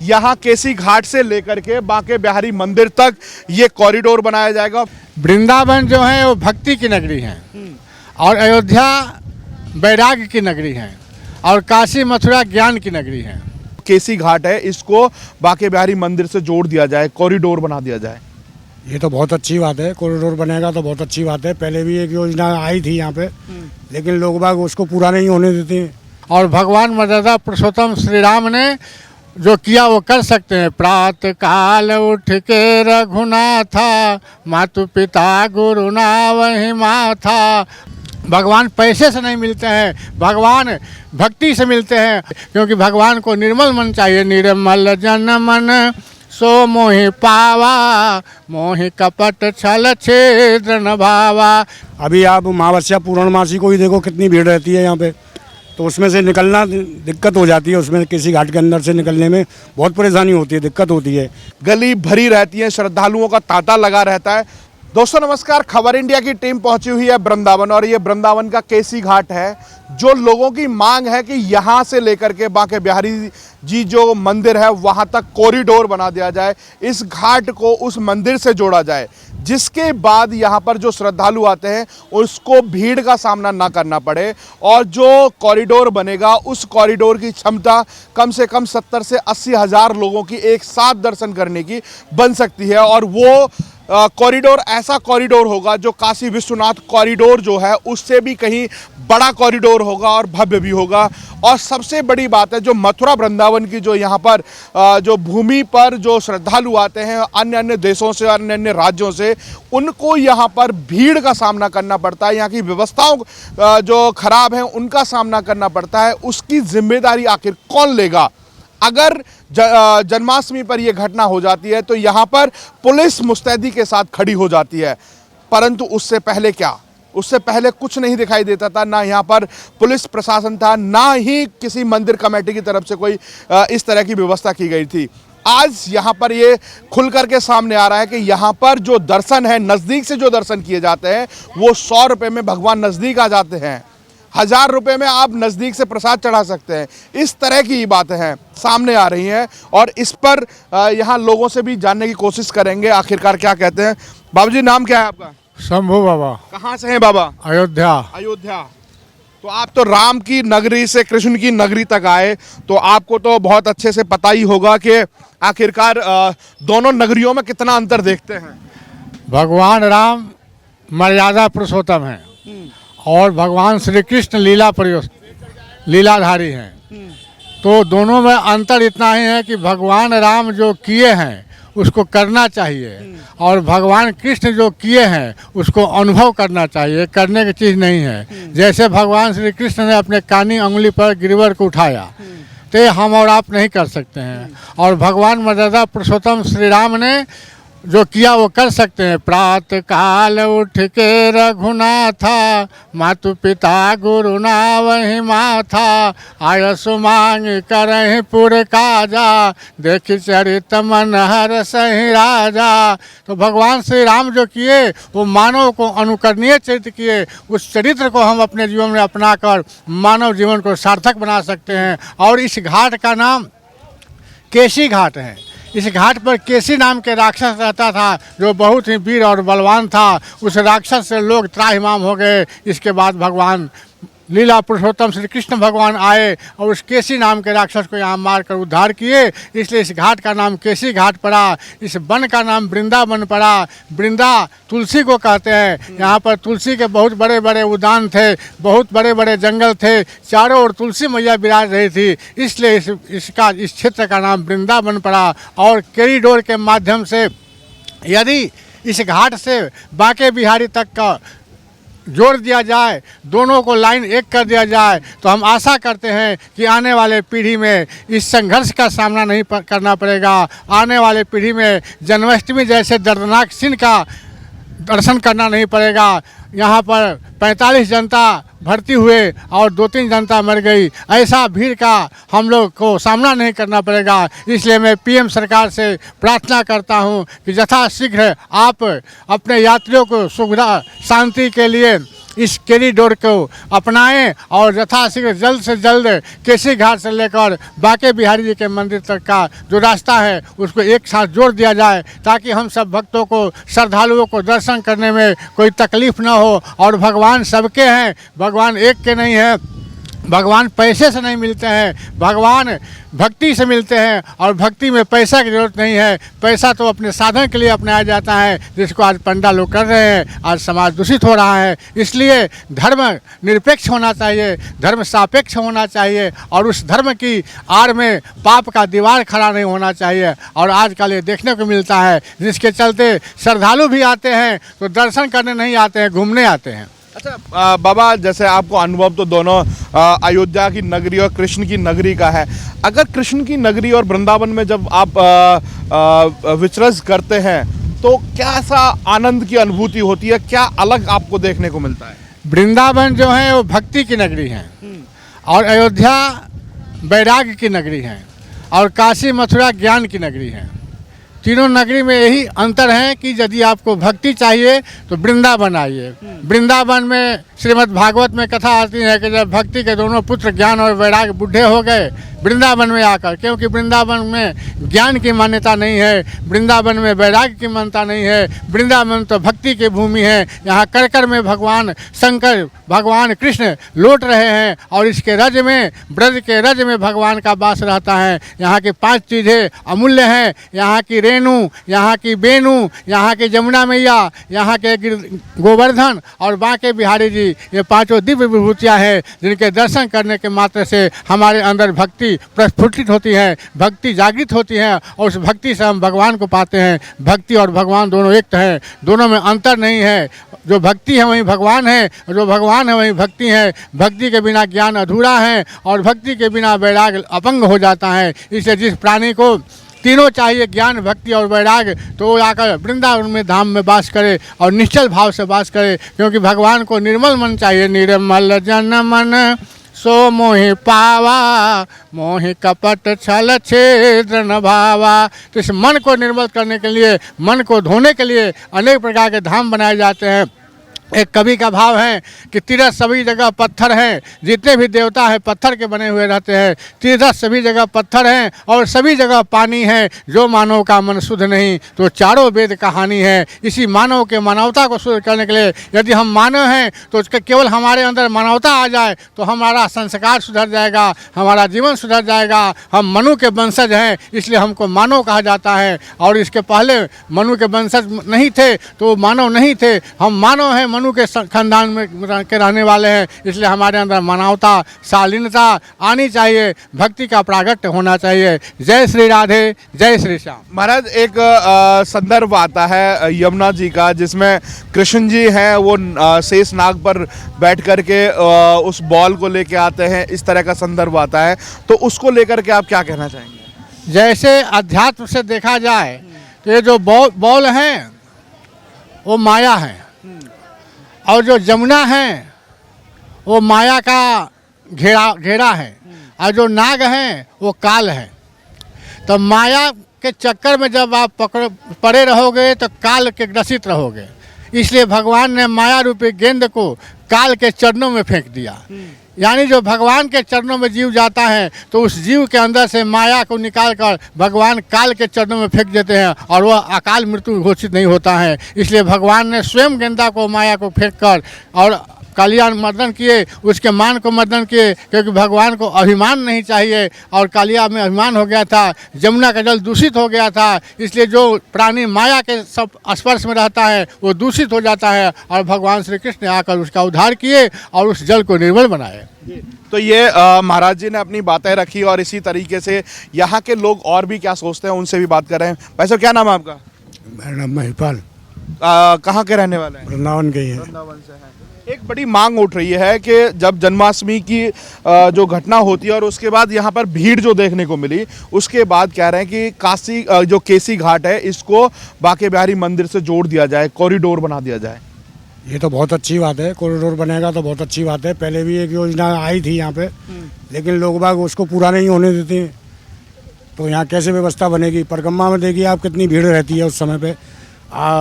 यहाँ केसी घाट से लेकर के बांके बिहारी मंदिर तक ये कॉरिडोर बनाया जाएगा। वृंदावन जो है वो भक्ति की नगरी है और अयोध्या वैराग्य की नगरी है और काशी मथुरा ज्ञान की नगरी है। केसी घाट है, इसको बांके बिहारी मंदिर से जोड़ दिया जाए, कॉरिडोर बना दिया जाए। ये तो बहुत अच्छी बात है, कॉरिडोर बनेगा तो बहुत अच्छी बात है। पहले भी एक योजना आई थी यहाँ पे, लेकिन लोग बाग उसको पूरा नहीं होने देते। और भगवान मर्यादा पुरुषोत्तम श्री राम ने जो किया वो कर सकते हैं। प्रातः काल उठ के रघुनाथा, मातु पिता गुरु ना वही माथा। भगवान पैसे से नहीं मिलते हैं, भगवान भक्ति से मिलते हैं, क्योंकि भगवान को निर्मल मन चाहिए। निर्मल जन मन सो मोहि पावा, मोहि कपट छल छेद्र न भावा। अभी आप अमावस्या पूर्णमासी को ही देखो कितनी भीड़ रहती है यहाँ पे, तो उसमें से निकलना दिक्कत हो जाती है। उसमें किसी घाट के अंदर से निकलने में बहुत परेशानी होती है, दिक्कत होती है। गली भरी रहती है, श्रद्धालुओं का तांता लगा रहता है। दोस्तों नमस्कार, खबर इंडिया की टीम पहुंची हुई है वृंदावन और ये वृंदावन का केसी घाट है। जो लोगों की मांग है कि यहाँ से लेकर के बांके बिहारी जी जो मंदिर है वहाँ तक कॉरिडोर बना दिया जाए, इस घाट को उस मंदिर से जोड़ा जाए, जिसके बाद यहाँ पर जो श्रद्धालु आते हैं उसको भीड़ का सामना ना करना पड़े। और जो कॉरिडोर बनेगा उस कॉरिडोर की क्षमता कम से कम 70 से 80 हज़ार लोगों की एक साथ दर्शन करने की बन सकती है। और वो कॉरिडोर ऐसा कॉरिडोर होगा जो काशी विश्वनाथ कॉरिडोर जो है उससे भी कहीं बड़ा कॉरिडोर होगा और भव्य भी होगा। और सबसे बड़ी बात है, जो मथुरा वृंदावन की जो यहाँ पर जो भूमि पर जो श्रद्धालु आते हैं अन्य अन्य देशों से, अन्य अन्य राज्यों से, उनको यहाँ पर भीड़ का सामना करना पड़ता है। यहाँ की व्यवस्थाओं जो खराब हैं उनका सामना करना पड़ता है। उसकी जिम्मेदारी आखिर कौन लेगा? अगर जन्माष्टमी पर यह घटना हो जाती है तो यहाँ पर पुलिस मुस्तैदी के साथ खड़ी हो जाती है, परंतु उससे पहले क्या? उससे पहले कुछ नहीं दिखाई देता था। ना यहाँ पर पुलिस प्रशासन था, ना ही किसी मंदिर कमेटी की तरफ से कोई इस तरह की व्यवस्था की गई थी। आज यहाँ पर ये खुल करके सामने आ रहा है कि यहाँ पर जो दर्शन है, नज़दीक से जो दर्शन किए जाते हैं वो 100 रुपये में भगवान नज़दीक आ जाते हैं। 1000 रुपये में आप नज़दीक से प्रसाद चढ़ा सकते हैं। इस तरह की बातें हैं सामने आ रही हैं और इस पर यहाँ लोगों से भी जानने की कोशिश करेंगे आखिरकार क्या कहते हैं। बाबू जी, नाम क्या है आपका? शंभू बाबा। कहाँ से हैं बाबा? अयोध्या। अयोध्या। तो आप तो राम की नगरी से कृष्ण की नगरी तक आए, तो आपको तो बहुत अच्छे से पता ही होगा कि आखिरकार दोनों नगरियों में कितना अंतर देखते हैं। भगवान राम मर्यादा पुरुषोत्तम हैं और भगवान श्री कृष्ण लीलाधारी हैं। तो दोनों में अंतर इतना ही है कि भगवान राम जो किए हैं उसको करना चाहिए और भगवान कृष्ण जो किए हैं उसको अनुभव करना चाहिए, करने की चीज़ नहीं है। जैसे भगवान श्री कृष्ण ने अपने कानी अंगुली पर गिरवर को उठाया, तो हम और आप नहीं कर सकते हैं। और भगवान मर्यादा पुरुषोत्तम श्री राम ने जो किया वो कर सकते हैं। प्रातः काल उठ के रघुनाथा, मातु पिता गुरु ना वही माथा। आयस मांग करहि पुर काजा, देख चरित मन हर सही राजा। तो भगवान श्री राम जो किए वो मानव को अनुकरणीय चरित्र किए। उस चरित्र को हम अपने जीवन में अपनाकर मानव जीवन को सार्थक बना सकते हैं। और इस घाट का नाम केसी घाट है। इस घाट पर केसी नाम के राक्षस रहता था जो बहुत ही वीर और बलवान था। उस राक्षस से लोग त्राहिमाम हो गए। इसके बाद भगवान लीला पुरुषोत्तम श्री कृष्ण भगवान आए और उस केसी नाम के राक्षस को यहाँ मारकर उद्धार किए। इसलिए इस घाट का नाम केसी घाट पड़ा। इस वन का नाम वृंदावन पड़ा। वृंदा तुलसी को कहते हैं। यहाँ पर तुलसी के बहुत बड़े बड़े उद्यान थे, बहुत बड़े बड़े जंगल थे, चारों ओर तुलसी मैया विराज रही थी, इसलिए इस क्षेत्र का नाम वृंदावन पड़ा। और कॉरिडोर के माध्यम से यदि इस घाट से बांके बिहारी तक का जोड़ दिया जाए, दोनों को लाइन एक कर दिया जाए, तो हम आशा करते हैं कि आने वाले पीढ़ी में इस संघर्ष का सामना नहीं करना पड़ेगा। आने वाले पीढ़ी में जन्माष्टमी जैसे दर्दनाक सीन का दर्शन करना नहीं पड़ेगा। यहाँ पर 45 जनता भर्ती हुए और 2-3 जनता मर गई, ऐसा भीड़ का हम लोग को सामना नहीं करना पड़ेगा। इसलिए मैं पीएम सरकार से प्रार्थना करता हूँ कि यथाशीघ्र आप अपने यात्रियों को सुविधा शांति के लिए इस कॉरिडोर को अपनाएं और यथाशीघ्र जल्द से जल्द केसी घाट से लेकर बांके बिहारी जी के मंदिर तक का जो रास्ता है उसको एक साथ जोड़ दिया जाए, ताकि हम सब भक्तों को, श्रद्धालुओं को दर्शन करने में कोई तकलीफ ना हो। और भगवान सबके हैं, भगवान एक के नहीं है, भगवान पैसे से नहीं मिलते हैं, भगवान भक्ति से मिलते हैं। और भक्ति में पैसा की जरूरत नहीं है, पैसा तो अपने साधन के लिए अपनाया जाता है, जिसको आज पंडा लोग कर रहे हैं। आज समाज दूषित हो रहा है, इसलिए धर्म निरपेक्ष होना चाहिए, धर्म सापेक्ष होना चाहिए, और उस धर्म की आड़ में पाप का दीवार खड़ा नहीं होना चाहिए। और आजकल ये देखने को मिलता है, जिसके चलते श्रद्धालु भी आते हैं तो दर्शन करने नहीं आते हैं, घूमने आते हैं। अच्छा बाबा, जैसे आपको अनुभव तो दोनों अयोध्या की नगरी और कृष्ण की नगरी का है। अगर कृष्ण की नगरी और वृंदावन में जब आप विचरस करते हैं तो क्या सा आनंद की अनुभूति होती है, क्या अलग आपको देखने को मिलता है? वृंदावन जो है वो भक्ति की नगरी है, और अयोध्या वैराग्य की नगरी है, और काशी मथुरा ज्ञान की नगरी है। तीनों नगरी में यही अंतर है कि यदि आपको भक्ति चाहिए तो वृंदावन आइए। वृंदावन में श्रीमद् भागवत में कथा आती है कि जब भक्ति के दोनों पुत्र ज्ञान और वैराग्य बूढ़े हो गए वृंदावन में आकर, क्योंकि वृंदावन में ज्ञान की मान्यता नहीं है, वृंदावन में वैराग्य की मान्यता नहीं है, वृंदावन तो भक्ति की भूमि है। यहाँ कर में भगवान शंकर, भगवान कृष्ण लौट रहे हैं, और इसके रज में, ब्रज के रज में भगवान का वास रहता है। यहाँ की 5 चीज़ें अमूल्य हैं, यहाँ की रेणु, यहाँ की बेनू, यहाँ की जमुना मैया, यहाँ के गोवर्धन और बांके बिहारी जी, ये 5 दिव्य विभूतियाँ हैं, जिनके दर्शन करने के मात्र से हमारे अंदर भक्ति प्रस्फुटित होती है, भक्ति जागृत होती है, और उस भक्ति से हम भगवान को पाते हैं। भक्ति और भगवान दोनों एक हैं, दोनों में अंतर नहीं है। जो भक्ति है वहीं भगवान है, जो भगवान है वहीं भक्ति है। भक्ति के बिना ज्ञान अधूरा है, और भक्ति के बिना वैराग्य अपंग हो जाता है। इसलिए जिस प्राणी को तीनों चाहिए, ज्ञान, भक्ति और वैराग्य, तो वो आकर वृंदावन में धाम में वास करे और निश्चल भाव से वास करे, क्योंकि भगवान को निर्मल मन चाहिए। निर्मल जन मन सो मोहि पावा, मोहि कपट छल छेद्र न भावा। तो इस मन को निर्मल करने के लिए, मन को धोने के लिए अनेक प्रकार के धाम बनाए जाते हैं। एक कवि का भाव है कि तीर्थ सभी जगह पत्थर हैं, जितने भी देवता हैं पत्थर के बने हुए रहते हैं। तीर्थ सभी जगह पत्थर हैं और सभी जगह पानी है, जो मानव का मन शुद्ध नहीं तो चारों वेद का हानि है। इसी मानव के मानवता को शुद्ध करने के लिए यदि हम मानव हैं तो उसका केवल हमारे अंदर मानवता आ जाए तो हमारा संस्कार सुधर जाएगा, हमारा जीवन सुधर जाएगा। हम मनु के वंशज हैं, इसलिए हमको मानव कहा जाता है, और इसके पहले मनु के वंशज नहीं थे तो मानव नहीं थे। हम मानव हैं, मनु के खानदान में के रहने वाले हैं, इसलिए हमारे अंदर मानवता, शालीनता आनी चाहिए, भक्ति का प्रागट्य होना चाहिए। जय श्री राधे, जय श्री श्याम। महाराज, एक संदर्भ आता है यमुना जी का, जिसमें कृष्ण जी हैं, वो शेष नाग पर बैठ करके उस बॉल को लेके आते हैं, इस तरह का संदर्भ आता है, तो उसको लेकर के आप क्या कहना चाहेंगे? जैसे अध्यात्म से देखा जाए तो ये जो बॉल हैं वो माया है, और जो जमुना है वो माया का घेरा है, और जो नाग हैं वो काल है। तो माया के चक्कर में जब आप पड़े रहोगे तो काल के ग्रसित रहोगे। इसलिए भगवान ने माया रूपी गेंद को काल के चरणों में फेंक दिया। यानी जो भगवान के चरणों में जीव जाता है तो उस जीव के अंदर से माया को निकाल कर भगवान काल के चरणों में फेंक देते हैं, और वह अकाल मृत्यु घोषित नहीं होता है। इसलिए भगवान ने स्वयं गेंदा को, माया को फेंक कर और कालिया मर्दन किए, उसके मान को मर्दन किए, क्योंकि भगवान को अभिमान नहीं चाहिए, और कालिया में अभिमान हो गया था, जमुना का जल दूषित हो गया था। इसलिए जो प्राणी माया के सब स्पर्श में रहता है वो दूषित हो जाता है, और भगवान श्री कृष्ण आकर उसका उद्धार किए और उस जल को निर्मल बनाए। तो ये महाराज जी ने अपनी बातें रखी, और इसी तरीके से यहाँ के लोग और भी क्या सोचते हैं उनसे भी बात कर रहे हैं। भाई साहब, क्या नाम है आपका? मेरा नाम महिपाल, कहाँ के रहने वाले हैं? वृंदावन के ही है। वृंदावन से हैं। एक बड़ी मांग उठ रही है कि जब जन्माष्टमी की जो घटना होती है और उसके बाद यहाँ पर भीड़ जो देखने को मिली, उसके बाद कह रहे हैं कि काशी जो केसी घाट है इसको बांके बिहारी मंदिर से जोड़ दिया जाए, कॉरिडोर बना दिया जाए। ये तो बहुत अच्छी बात है, कॉरिडोर बनेगा तो बहुत अच्छी बात है। पहले भी एक योजना आई थी यहाँ पे, लेकिन लोग बाग उसको पूरा नहीं होने देते, तो यहाँ कैसे व्यवस्था बनेगी? परिक्रमा में देखिए आप कितनी भीड़ रहती है उस समय पे,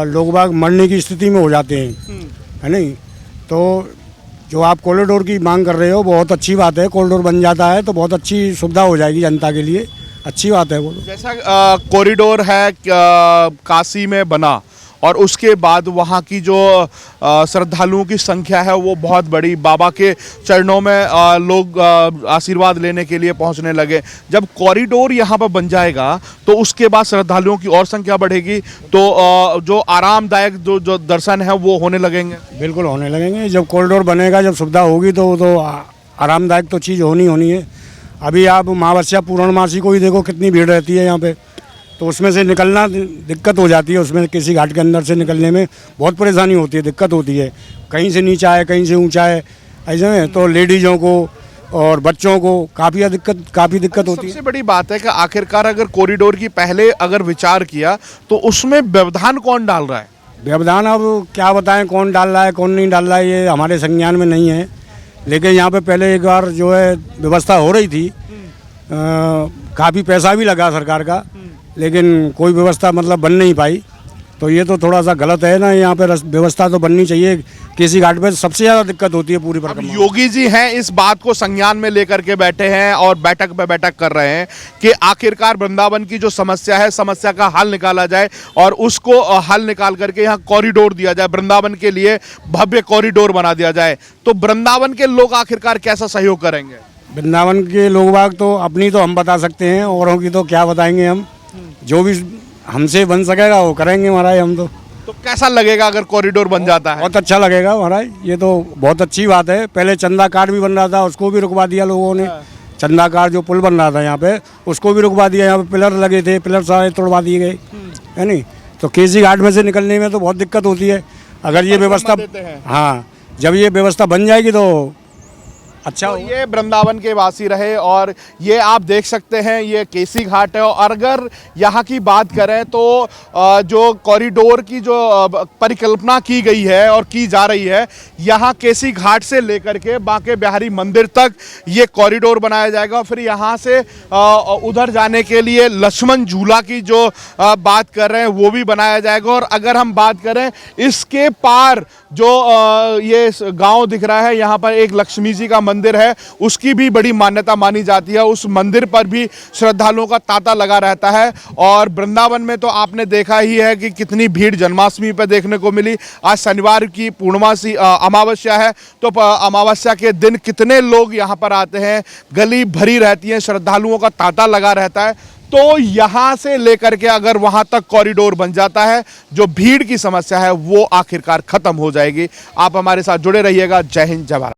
लोग बाग मरने की स्थिति में हो जाते हैं, है नहीं? तो जो आप कॉरिडोर की मांग कर रहे हो बहुत अच्छी बात है। कॉरिडोर बन जाता है तो बहुत अच्छी सुविधा हो जाएगी जनता के लिए, अच्छी बात है वो। जैसा कॉरिडोर है काशी में बना और उसके बाद वहाँ की जो श्रद्धालुओं की संख्या है वो बहुत बड़ी, बाबा के चरणों में लोग आशीर्वाद लेने के लिए पहुँचने लगे। जब कॉरिडोर यहाँ पर बन जाएगा तो उसके बाद श्रद्धालुओं की और संख्या बढ़ेगी, तो जो आरामदायक जो दर्शन है वो होने लगेंगे। बिल्कुल होने लगेंगे। जब कॉरिडोर बनेगा, जब सुविधा होगी तो आरामदायक तो चीज़ होनी है। अभी आप अमावस्या पूर्णमासी को ही देखो कितनी भीड़ रहती है यहाँ पे, तो उसमें से निकलना दिक्कत हो जाती है। उसमें किसी घाट के अंदर से निकलने में बहुत परेशानी होती है, दिक्कत होती है। कहीं से नीचा है, कहीं से ऊंचा है, ऐसे में तो लेडीज़ों को और बच्चों को काफ़ी दिक्कत होती है। सबसे बड़ी बात है कि आखिरकार अगर कॉरिडोर की पहले अगर विचार किया तो उसमें व्यवधान कौन डाल रहा है? व्यवधान अब क्या बताएं, कौन डाल रहा है कौन नहीं डाल रहा है, ये हमारे संज्ञान में नहीं है। लेकिन यहाँ पे पहले एक बार जो है व्यवस्था हो रही थी, काफ़ी पैसा भी लगा सरकार का, लेकिन कोई व्यवस्था मतलब बन नहीं पाई। तो ये तो थोड़ा सा गलत है ना। यहाँ पे व्यवस्था तो बननी चाहिए। केसी घाट पे सबसे ज़्यादा दिक्कत होती है पूरी परिक्रमा। योगी जी हैं इस बात को संज्ञान में लेकर के बैठे हैं और बैठक पे बैठक कर रहे हैं कि आखिरकार वृंदावन की जो समस्या है, समस्या का हल निकाला जाए और उसको हल निकाल करके यहाँ कॉरिडोर दिया जाए, वृंदावन के लिए भव्य कॉरिडोर बना दिया जाए। तो वृंदावन के लोग आखिरकार कैसा सहयोग करेंगे? वृंदावन के लोग बाग तो अपनी तो हम बता सकते हैं, औरों की तो क्या बताएंगे हम। जो भी हमसे बन सकेगा वो करेंगे महाराज हम तो कैसा लगेगा अगर कॉरिडोर बन जाता है? बहुत अच्छा लगेगा महाराज, ये तो बहुत अच्छी बात है। पहले चंदा कार्ड भी बन रहा था, उसको भी रुकवा दिया लोगों ने। चंदा कार्ड जो पुल बन रहा था यहाँ पे, उसको भी रुकवा दिया। यहाँ पे पिलर लगे थे, पिलर सारे तोड़वा दिए गए, है नहीं। तो केसी घाट में से निकलने में तो बहुत दिक्कत होती है। अगर ये व्यवस्था, हाँ, जब ये व्यवस्था बन जाएगी तो अच्छा तो ये वृंदावन के वासी रहे और ये आप देख सकते हैं ये केसी घाट है। और अगर यहाँ की बात करें तो जो कॉरिडोर की जो परिकल्पना की गई है और की जा रही है, यहाँ केसी घाट से लेकर के बांके बिहारी मंदिर तक ये कॉरिडोर बनाया जाएगा। फिर यहाँ से उधर जाने के लिए लक्ष्मण झूला की जो बात कर रहे हैं वो भी बनाया जाएगा। और अगर हम बात करें इसके पार जो ये गांव दिख रहा है, यहाँ पर एक लक्ष्मी जी का मंदिर है, उसकी भी बड़ी मान्यता मानी जाती है। उस मंदिर पर भी श्रद्धालुओं का तांता लगा रहता है। और वृंदावन में तो आपने देखा ही है कि कितनी भीड़ जन्माष्टमी पर देखने को मिली। आज शनिवार की पूर्णमासी अमावस्या है, तो अमावस्या के दिन कितने लोग यहाँ पर आते हैं, गली भरी रहती है, श्रद्धालुओं का तांता लगा रहता है। तो यहाँ से लेकर के अगर वहाँ तक कॉरिडोर बन जाता है, जो भीड़ की समस्या है वो आखिरकार खत्म हो जाएगी। आप हमारे साथ जुड़े रहिएगा। जय हिंद, जय भारत।